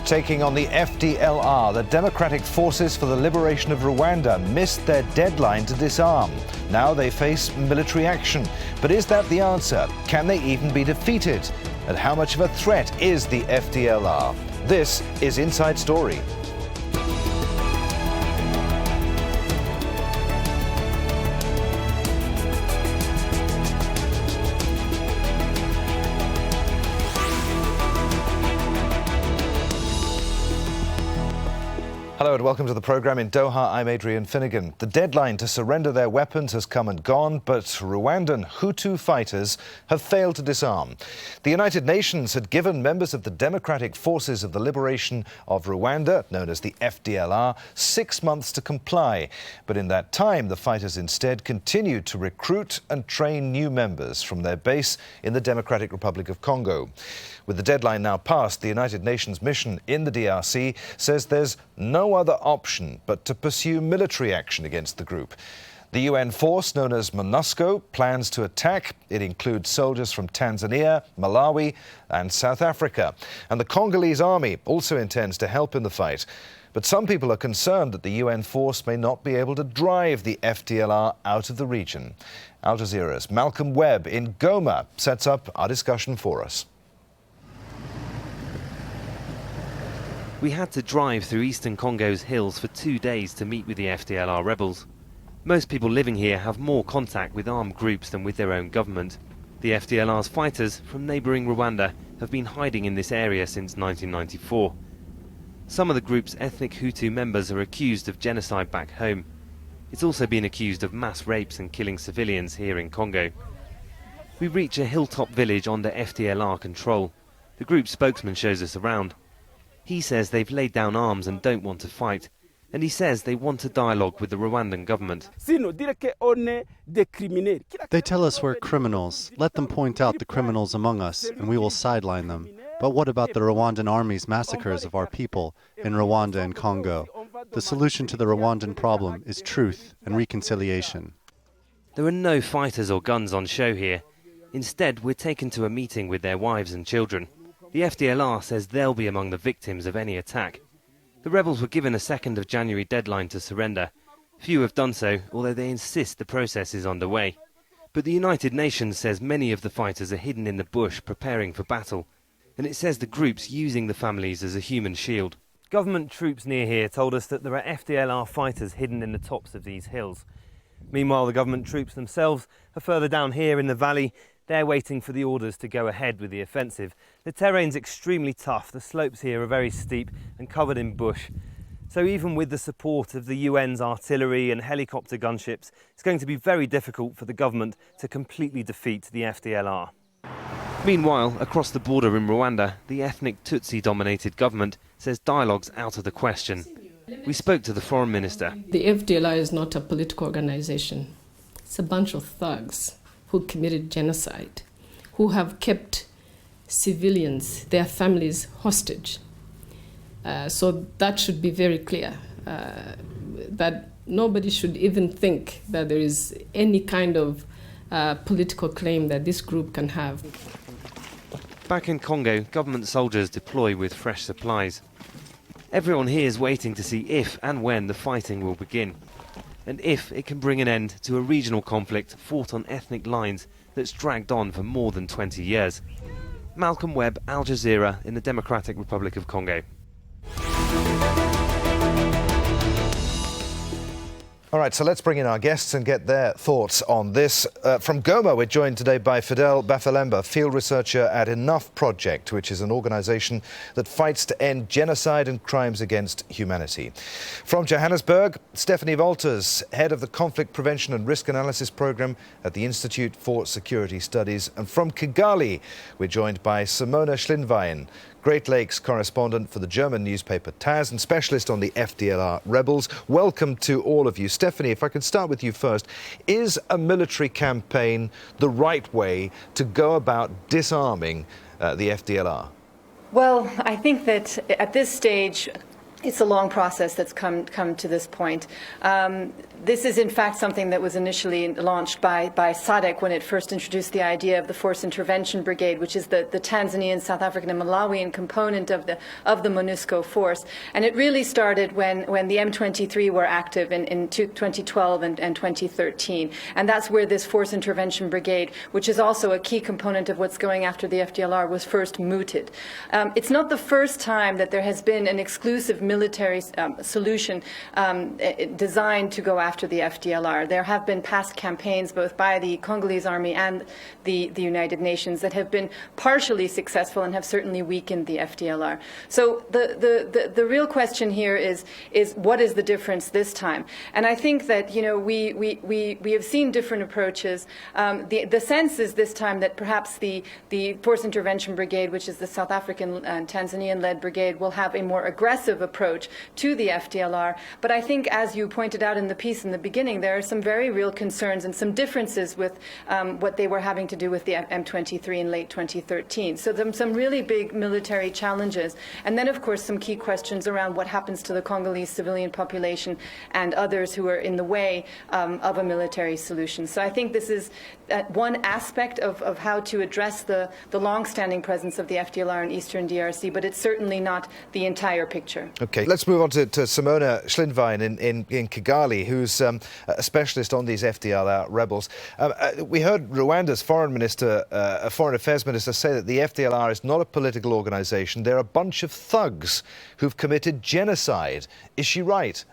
Taking on the FDLR, the Democratic Forces for the Liberation of Rwanda missed their deadline to disarm. Now they face military action. But is that the answer? Can they even be defeated? And how much of a threat is the FDLR? This is Inside Story. Hello and welcome to the programme. In Doha, I'm Adrian Finighan. The deadline to surrender their weapons has come and gone, but Rwandan Hutu fighters have failed to disarm. The United Nations had given members of the Democratic Forces of the Liberation of Rwanda, known as the FDLR, 6 months to comply. But in that time, the fighters instead continued to recruit and train new members from their base in the Democratic Republic of Congo. With the deadline now passed, the United Nations mission in the DRC says there's no other option but to pursue military action against the group. The UN force, known as MONUSCO, plans to attack. It includes soldiers from Tanzania, Malawi and South Africa. And the Congolese army also intends to help in the fight. But some people are concerned that the UN force may not be able to drive the FDLR out of the region. Al Jazeera's Malcolm Webb in Goma sets up our discussion for us. We had to drive through eastern Congo's hills for 2 days to meet with the FDLR rebels. Most people living here have more contact with armed groups than with their own government. The FDLR's fighters from neighbouring Rwanda have been hiding in this area since 1994. Some of the group's ethnic Hutu members are accused of genocide back home. It's also been accused of mass rapes and killing civilians here in Congo. We reach a hilltop village under FDLR control. The group's spokesman shows us around. He says they've laid down arms and don't want to fight. And he says they want a dialogue with the Rwandan government. They tell us we're criminals. Let them point out the criminals among us, and we will sideline them. But what about the Rwandan army's massacres of our people in Rwanda and Congo? The solution to the Rwandan problem is truth and reconciliation. There are no fighters or guns on show here. Instead, we're taken to a meeting with their wives and children. The FDLR says they'll be among the victims of any attack. The rebels were given a 2nd of January deadline to surrender. Few have done so, although they insist the process is underway. But the United Nations says many of the fighters are hidden in the bush preparing for battle. And it says the group's using the families as a human shield. Government troops near here told us that there are FDLR fighters hidden in the tops of these hills. Meanwhile, the government troops themselves are further down here in the valley. They're waiting for the orders to go ahead with the offensive. The terrain's extremely tough. The slopes here are very steep and covered in bush. So even with the support of the UN's artillery and helicopter gunships, it's going to be very difficult for the government to completely defeat the FDLR. Meanwhile, across the border in Rwanda, the ethnic Tutsi-dominated government says dialogue's out of the question. We spoke to the foreign minister. The FDLR is not a political organization. It's a bunch of thugs who committed genocide, who have kept civilians, their families, hostage. So that should be very clear, that nobody should even think that there is any kind of political claim that this group can have. Back in Congo, government soldiers deploy with fresh supplies. Everyone here is waiting to see if and when the fighting will begin, and if it can bring an end to a regional conflict fought on ethnic lines that's dragged on for more than 20 years. Malcolm Webb, Al Jazeera in the Democratic Republic of Congo. All right, so let's bring in our guests and get their thoughts on this. From Goma, we're joined today by Fidel Bafilemba, field researcher at Enough Project, which is an organisation that fights to end genocide and crimes against humanity. From Johannesburg, Stephanie Wolters, head of the Conflict Prevention and Risk Analysis Programme at the Institute for Security Studies. And from Kigali, we're joined by Simone Schlindwein, Great Lakes correspondent for the German newspaper TAZ and specialist on the FDLR rebels. Welcome to all of you. Stephanie, if I could start with you first. Is a military campaign the right way to go about disarming the FDLR? Well, I think that at this stage, it's a long process that's come to this point. This is, in fact, something that was initially launched by SADC when it first introduced the idea of the Force Intervention Brigade, which is the Tanzanian, South African, and Malawian component of the MONUSCO force. And it really started when the M23 were active in 2012 and 2013. And that's where this Force Intervention Brigade, which is also a key component of what's going after the FDLR, was first mooted. It's not the first time that there has been an exclusive military solution designed to go after the FDLR. There have been past campaigns both by the Congolese army and the United Nations that have been partially successful and have certainly weakened the FDLR. So the real question here is what is the difference this time? And I think that, you know, we have seen different approaches. The sense is this time that perhaps the Force Intervention Brigade, which is the South African and Tanzanian-led brigade, will have a more aggressive approach to the FDLR. But I think, as you pointed out in the piece in the beginning, there are some very real concerns and some differences with what they were having to do with the M23 in late 2013. So there's some really big military challenges. And then, of course, some key questions around what happens to the Congolese civilian population and others who are in the way of a military solution. So I think this is one aspect of how to address the long-standing presence of the FDLR in eastern DRC, but it's certainly not the entire picture. Okay, let's move on to Simone Schlindwein in Kigali, who's a specialist on these FDLR rebels. We heard Rwanda's foreign affairs minister say that the FDLR is not a political organisation. They're a bunch of thugs who've committed genocide. Is she right?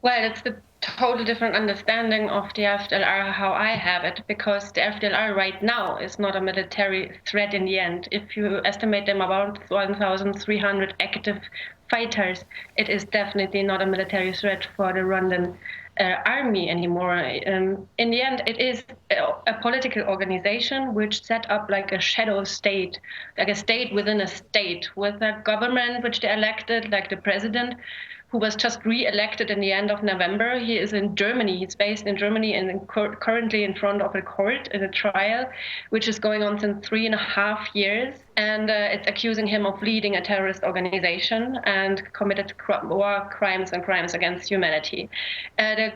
Well, it's the total different understanding of the FDLR how I have it, because the FDLR right now is not a military threat in the end. If you estimate them about 1,300 active fighters, it is definitely not a military threat for the Rwandan army anymore. In the end, it is a political organization which set up like a shadow state, like a state within a state, with a government which they elected, like the president, who was just re-elected in the end of November. He is in Germany. He's based in Germany and currently in front of a court in a trial, which is going on since 3.5 years. And it's accusing him of leading a terrorist organization and committed war crimes and crimes against humanity. The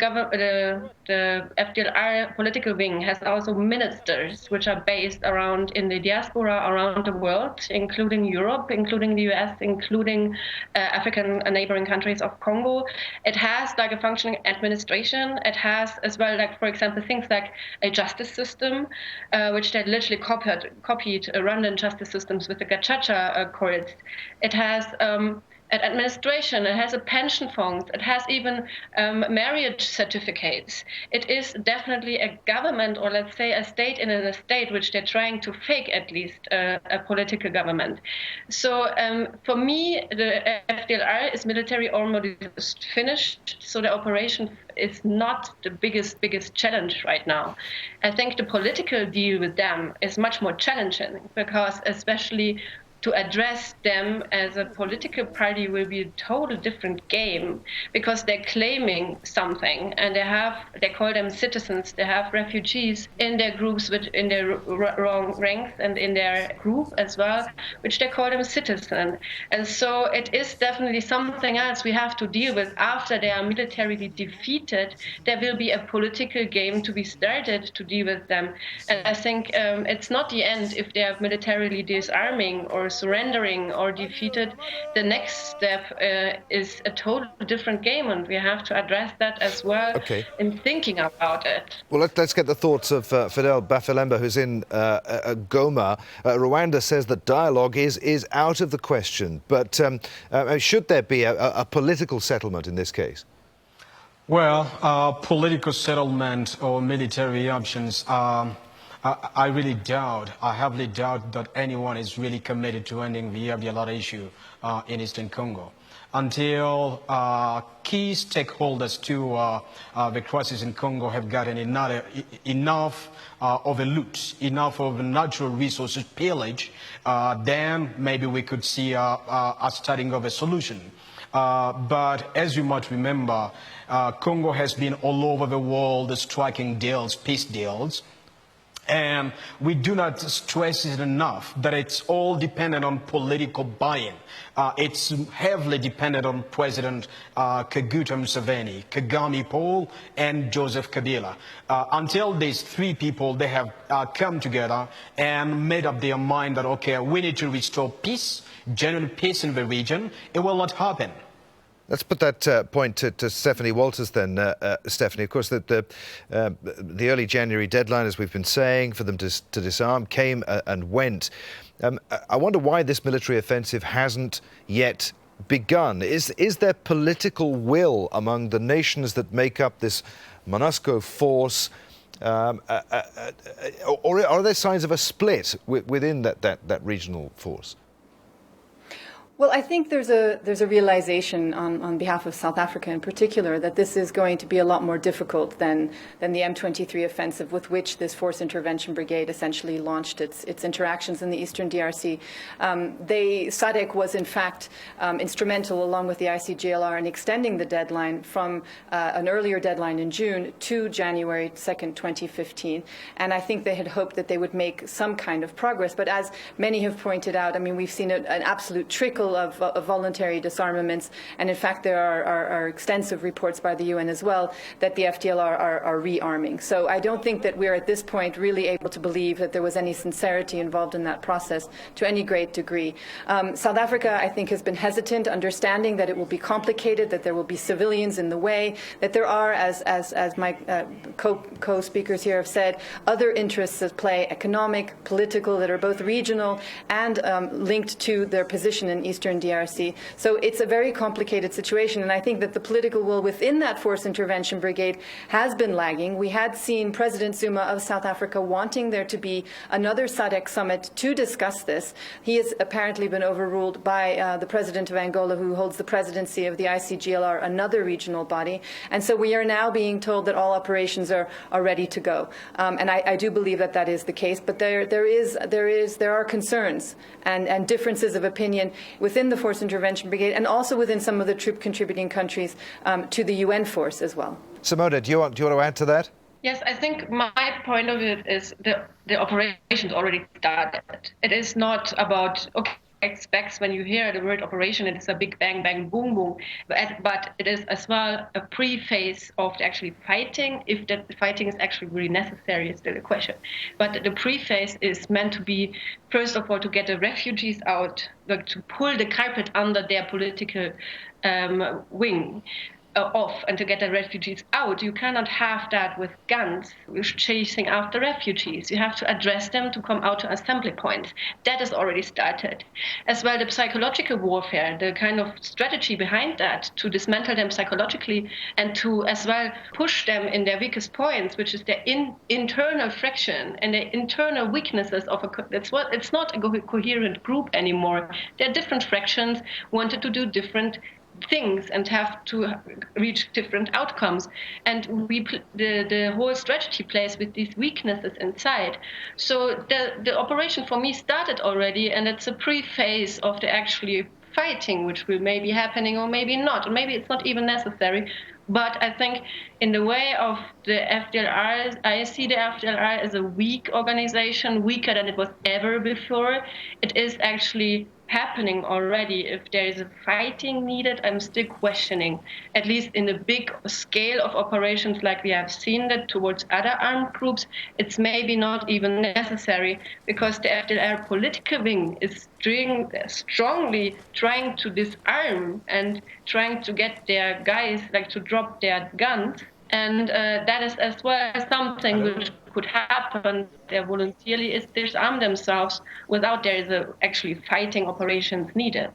FDLR political wing has also ministers which are based around in the diaspora around the world, including Europe, including the US, including African neighboring countries of Congo. It has like a functioning administration. It has as well, like, for example, things like a justice system, which they literally copied Rwandan justice systems with the Gacaca courts. It has an administration, it has a pension fund, it has even marriage certificates. It is definitely a government, or let's say a state in a state, which they're trying to fake at least a political government. So for me, the FDLR is military almost finished, so the operation is not the biggest challenge right now. I think the political deal with them is much more challenging, because especially to address them as a political party will be a total different game, because they're claiming something, and they call them citizens. They have refugees in their groups, in their wrong ranks and in their group as well, which they call them citizen. And so it is definitely something else we have to deal with. After they are militarily defeated, there will be a political game to be started to deal with them. And I think it's not the end if they are militarily disarming or surrendering or defeated. The next step is a totally different game, and we have to address that as well in thinking about it. Well, let's get the thoughts of Fidel Bafilemba, who's in Goma. Rwanda says that dialogue is out of the question, but should there be a political settlement in this case? Well, political settlement or military options, I really doubt, I heavily doubt that anyone is really committed to ending the FDLR issue in Eastern Congo. Until key stakeholders to the crisis in Congo have gotten enough of a loot, enough of natural resources pillage, then maybe we could see a starting of a solution. But as you might remember, Congo has been all over the world striking deals, peace deals. And we do not stress it enough that it's all dependent on political buy-in. It's heavily dependent on President Kaguta Museveni, Kagame Paul, and Joseph Kabila. Until these three people, they have come together and made up their mind that, okay, we need to restore peace, genuine peace in the region. It will not happen. Let's put that point to Stephanie Wolters then, Stephanie. Of course, the early January deadline, as we've been saying, for them to disarm came and went. I wonder why this military offensive hasn't yet begun. Is there political will among the nations that make up this MONUSCO force, or are there signs of a split within that regional force? Well, I think there's a realization on behalf of South Africa in particular that this is going to be a lot more difficult than the M23 offensive with which this Force Intervention Brigade essentially launched its interactions in the eastern DRC. SADC was in fact instrumental, along with the ICGLR, in extending the deadline from an earlier deadline in June to January 2nd, 2015. And I think they had hoped that they would make some kind of progress. But as many have pointed out, I mean, we've seen an absolute trickle of voluntary disarmaments, and in fact there are extensive reports by the UN as well that the FDLR are rearming. So I don't think that we're at this point really able to believe that there was any sincerity involved in that process to any great degree. South Africa, I think, has been hesitant, understanding that it will be complicated, that there will be civilians in the way, that there are, as my co-speakers here have said, other interests at play, economic, political, that are both regional and linked to their position in Eastern DRC. So it's a very complicated situation, and I think that the political will within that Force Intervention Brigade has been lagging. We had seen President Zuma of South Africa wanting there to be another SADC summit to discuss this. He has apparently been overruled by the President of Angola, who holds the presidency of the ICGLR, another regional body. And so we are now being told that all operations are ready to go. And I do believe that that is the case, but there are concerns and differences of opinion within the Force Intervention Brigade and also within some of the troop contributing countries to the UN force as well. Simone, do you want to add to that? Yes, I think my point of it is the operations already started. It is not about, okay, expects when you hear the word operation, it is a big bang, bang, boom, boom. But it is as well a pre-phase of actually fighting. If that fighting is actually really necessary is still a question. But the pre-phase is meant to be, first of all, to get the refugees out, like to pull the carpet under their political wing. Off and to get the refugees out. You cannot have that with guns chasing after refugees. You have to address them to come out to assembly points. That is already started. As well, the psychological warfare, the kind of strategy behind that, to dismantle them psychologically and to as well push them in their weakest points, which is their internal friction and their internal weaknesses of it's not a coherent group anymore. There are different fractions wanted to do different things and have to reach different outcomes, and the whole strategy plays with these weaknesses inside. So the operation for me started already, and it's a pre-phase of the actually fighting, which will maybe happening or maybe not, or maybe it's not even necessary. But I think in the way of the FDLR, I see the FDLR as a weak organization, weaker than it was ever before. It is actually happening already. If there is a fighting needed, I'm still questioning, at least in the big scale of operations like we have seen that towards other armed groups, it's maybe not even necessary, because the FDLR political wing is strongly trying to disarm and trying to get their guys to drop their guns. And that is as well something which could happen. They voluntarily disarm themselves without there is actually fighting operations needed.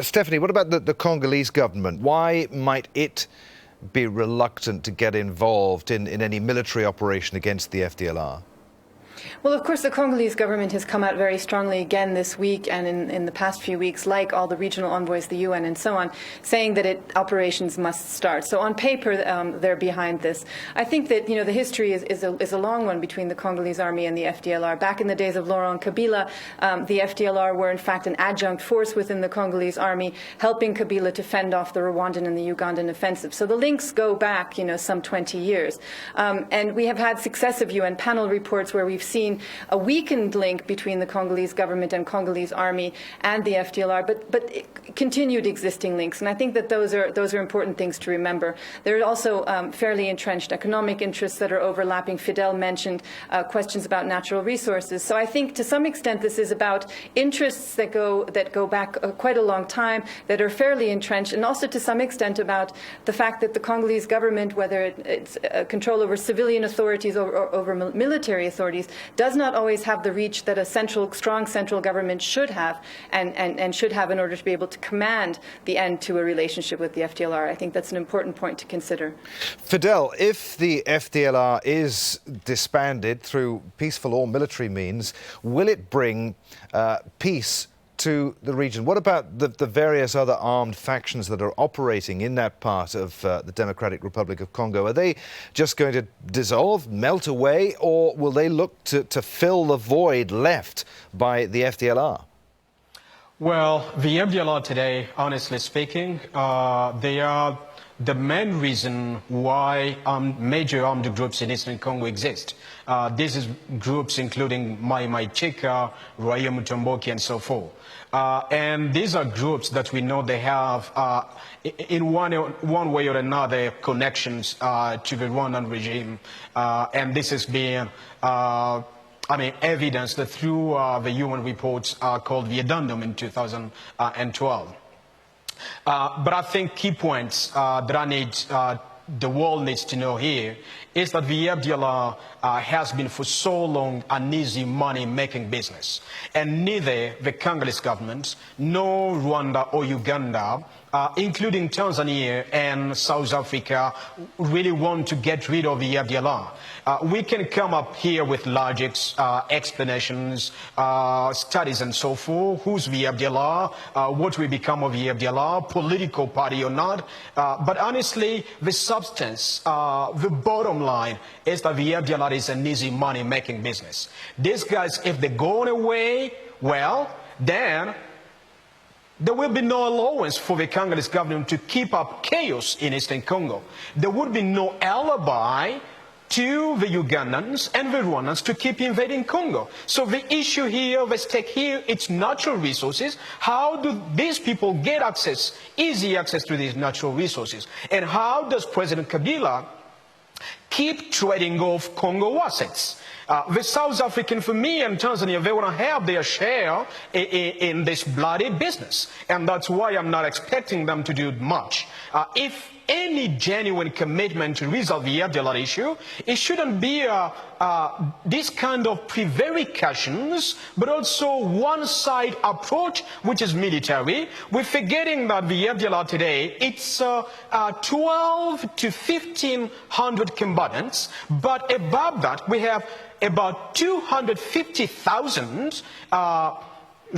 Stephanie, what about the Congolese government? Why might it be reluctant to get involved in any military operation against the FDLR? Well, of course, the Congolese government has come out very strongly again this week and in the past few weeks, like all the regional envoys, the UN and so on, saying that operations must start. So on paper, they're behind this. I think that, the history is a long one between the Congolese army and the FDLR. Back in the days of Laurent Kabila, the FDLR were in fact an adjunct force within the Congolese army, helping Kabila to fend off the Rwandan and the Ugandan offensive. So the links go back, some 20 years. And we have had successive UN panel reports where we've seen a weakened link between the Congolese government and Congolese army and the FDLR, but continued existing links. And I think that those are important things to remember. There are also fairly entrenched economic interests that are overlapping. Fidel mentioned questions about natural resources. So I think to some extent this is about interests that go back quite a long time, that are fairly entrenched, and also to some extent about the fact that the Congolese government, whether it's control over civilian authorities or over military authorities, does not always have the reach that a strong central government should have and should have in order to be able to command the end to a relationship with the FDLR. I think that's an important point to consider. Fidel, if the FDLR is disbanded through peaceful or military means, will it bring peace to the region? What about the various other armed factions that are operating in that part of the Democratic Republic of Congo? Are they just going to dissolve, melt away, or will they look to fill the void left by the FDLR? Well, the FDLR today, honestly speaking, they are the main reason why major armed groups in Eastern Congo exist. These is groups including Mai Mai Cheka, Rwaya Mutomboki, and so forth. And these are groups that we know they have, in one way or another, connections to the Rwandan regime. And this has been evidenced through the UN reports called the Addendum in 2012. But I think key points that the world needs to know here is that the FDLR has been for so long an easy money-making business. And neither the Congolese government, nor Rwanda or Uganda, including Tanzania and South Africa, really want to get rid of the FDLR. We can come up here with logics, explanations, studies and so forth. Who's the FDLR? What will become of the FDLR? Political party or not? But honestly, the substance, the bottom line is that the FDLR is an easy money-making business. These guys, if they're going away, well, then there will be no allowance for the Congolese government to keep up chaos in Eastern Congo. There would be no alibi to the Ugandans and the Rwandans to keep invading Congo. So the issue here, the stake here, it's natural resources. How do these people get access, easy access to these natural resources? And how does President Kabila keep trading off Congo assets? The South African, for me, and Tanzania, they want to have their share in this bloody business. And that's why I'm not expecting them to do much. If any genuine commitment to resolve the FDLR issue, it shouldn't be this kind of prevarications, but also one-side approach, which is military. We're forgetting that the FDLR today, it's 12 to 1,500 combatants, but above that, we have about 250,000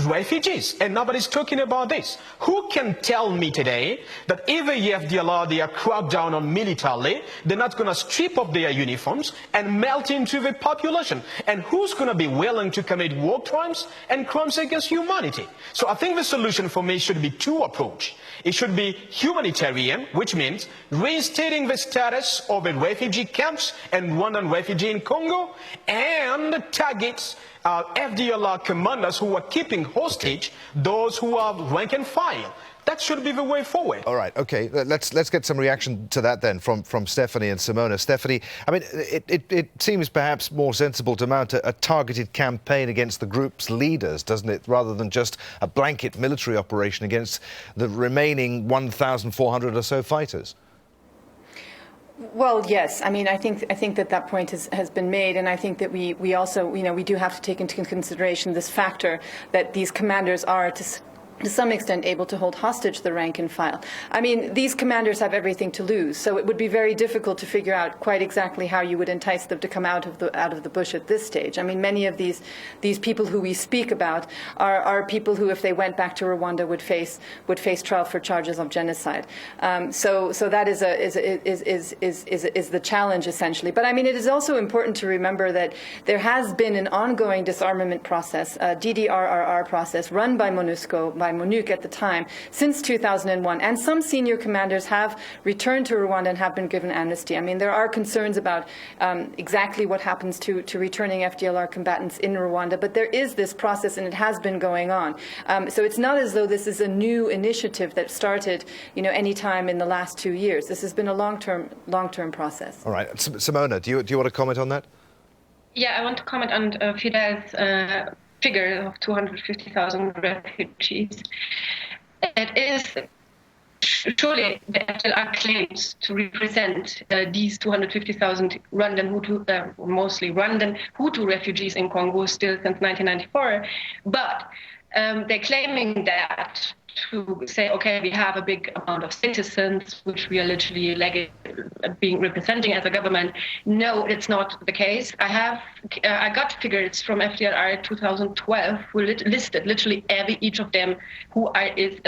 refugees, and nobody's talking about this. Who can tell me today that if the FDLR, they are cracked down on militarily, they're not going to strip off their uniforms and melt into the population? And who's going to be willing to commit war crimes and crimes against humanity? So I think the solution for me should be two approaches. It should be humanitarian, which means reinstating the status of the refugee camps and Rwandan refugee in Congo, and targets FDLR commanders who are keeping hostage those who are rank and file. That should be the way forward. All right, okay. Let's get some reaction to that then from Stephanie and Simone. Stephanie, I mean, it seems perhaps more sensible to mount a targeted campaign against the group's leaders, doesn't it, rather than just a blanket military operation against the remaining 1,400 or so fighters? Well, yes. I mean, I think that point has been made, and I think that we also, we do have to take into consideration this factor that these commanders are to some extent able to hold hostage the rank and file. I mean, these commanders have everything to lose, so it would be very difficult to figure out quite exactly how you would entice them to come out of the bush at this stage. I mean, many of these people who we speak about are people who, if they went back to Rwanda, would face trial for charges of genocide. So that is the challenge essentially. But I mean, it is also important to remember that there has been an ongoing disarmament process, DDRRR process, run by MONUSCO, by MONUC at the time, since 2001. And some senior commanders have returned to Rwanda and have been given amnesty. I mean, there are concerns about exactly what happens to returning FDLR combatants in Rwanda, but there is this process, and it has been going on. So it's not as though this is a new initiative that started, any time in the last 2 years. This has been a long-term process. All right, Simone, do you want to comment on that? Yeah, I want to comment on Fidel's figure of 250,000 refugees. It is surely the FDLR claims to represent these 250,000 Rwandan Hutu, mostly Rwandan Hutu refugees in Congo still since 1994, but they're claiming that to say, okay, we have a big amount of citizens, which we are literally being representing as a government. No, it's not the case. I got figures from FDLR 2012 who listed literally each of them who is,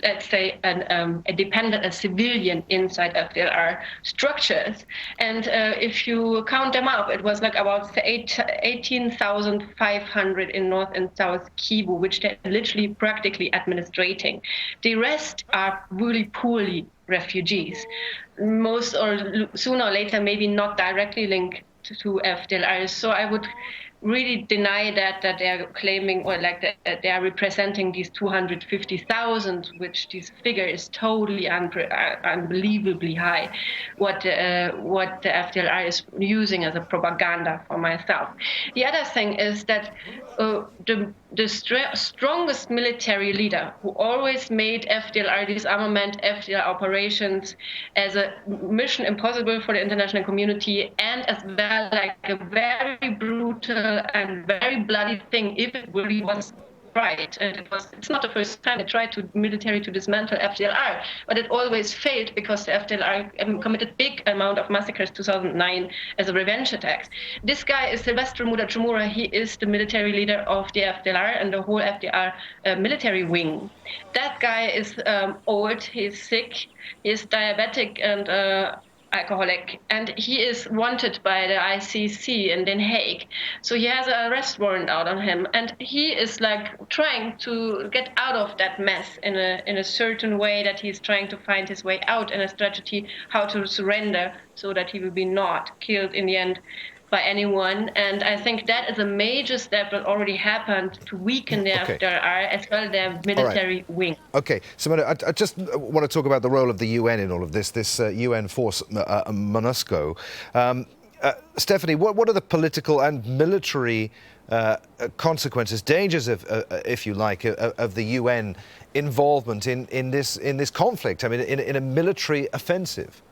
let's say, a dependent, a civilian inside FDLR structures. And if you count them up, it was like about 18,500 in North and South Kivu, which they're literally practically administrating. The rest are really poorly refugees. Most or sooner or later, maybe not directly linked to FDLR. So I would really deny that they're claiming or they are representing these 250,000, which this figure is totally unbelievably high. What the FDLR is using as a propaganda for myself. The other thing is that the strongest military leader who always made FDLR disarmament, FDLR operations as a mission impossible for the international community, and as well like a very brutal and very bloody thing if it really was right. And it's not the first time they tried to dismantle FDLR, but it always failed because the FDLR committed big amount of massacres 2009 as a revenge attacks. This guy is Sylvestre Mudachumura. He is the military leader of the FDLR and the whole FDLR military wing. That guy is old, he's sick, he's diabetic and alcoholic, and he is wanted by the ICC in Den Haag. So he has an arrest warrant out on him, and he is trying to get out of that mess in a certain way, that he's trying to find his way out in a strategy how to surrender so that he will be not killed in the end by anyone. And I think that is a major step that already happened to weaken the FDLR as well as their military wing. Okay, Simone, I just want to talk about the role of the UN in all of this UN force, MONUSCO. Stephanie, what are the political and military consequences, dangers, if you like, of the UN involvement in this conflict? I mean, in a military offensive.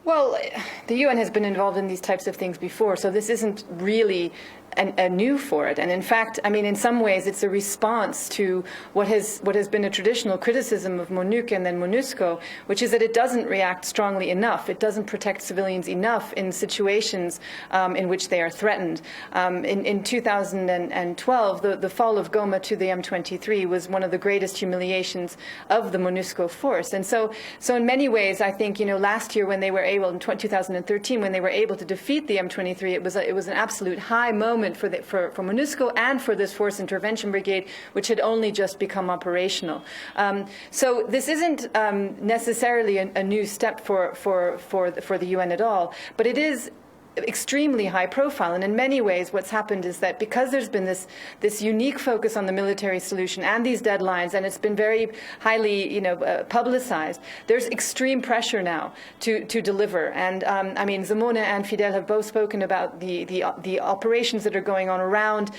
Well, the UN has been involved in these types of things before, so this isn't really a new for it. And in fact, I mean, in some ways, it's a response to what has been a traditional criticism of MONUC and then MONUSCO, which is that it doesn't react strongly enough. It doesn't protect civilians enough in situations in which they are threatened. In 2012, the fall of Goma to the M23 was one of the greatest humiliations of the MONUSCO force. And so in many ways, I think, last year when they were able, in 2013, when they were able to defeat the M23, it was an absolute high moment for MONUSCO and for this Force Intervention Brigade, which had only just become operational. So this isn't necessarily a new step for the UN at all, but it is extremely high profile. And in many ways, what's happened is that because there's been this unique focus on the military solution and these deadlines, and it's been very highly publicized, there's extreme pressure now to deliver. And I mean, Simone and Fidel have both spoken about the operations that are going on around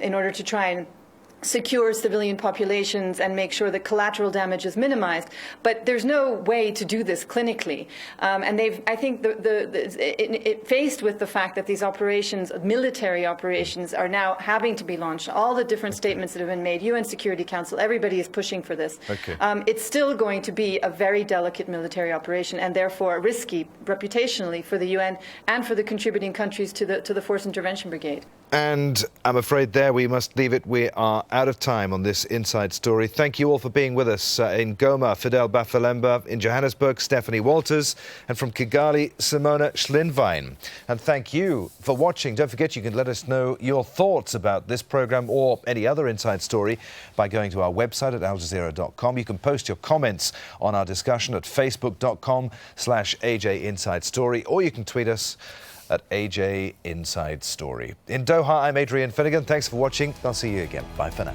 in order to try and secure civilian populations and make sure that collateral damage is minimized. But there's no way to do this clinically. And I think, faced with the fact that these operations, military operations, are now having to be launched, all the different statements that have been made, UN Security Council, everybody is pushing for this. Okay. It's still going to be a very delicate military operation and therefore risky reputationally for the UN and for the contributing countries to the Force Intervention Brigade. And I'm afraid there we must leave it. We are out of time on this Inside Story. Thank you all for being with us. In Goma, Fidel Bafilemba. In Johannesburg, Stephanie Wolters. And from Kigali, Simone Schlindwein. And thank you for watching. Don't forget you can let us know your thoughts about this programme or any other Inside Story by going to our website at aljazeera.com. You can post your comments on our discussion at facebook.com/AJ Inside Story, or you can tweet us at AJ Inside Story. In Doha, I'm Adrian Finighan. Thanks for watching. I'll see you again. Bye for now.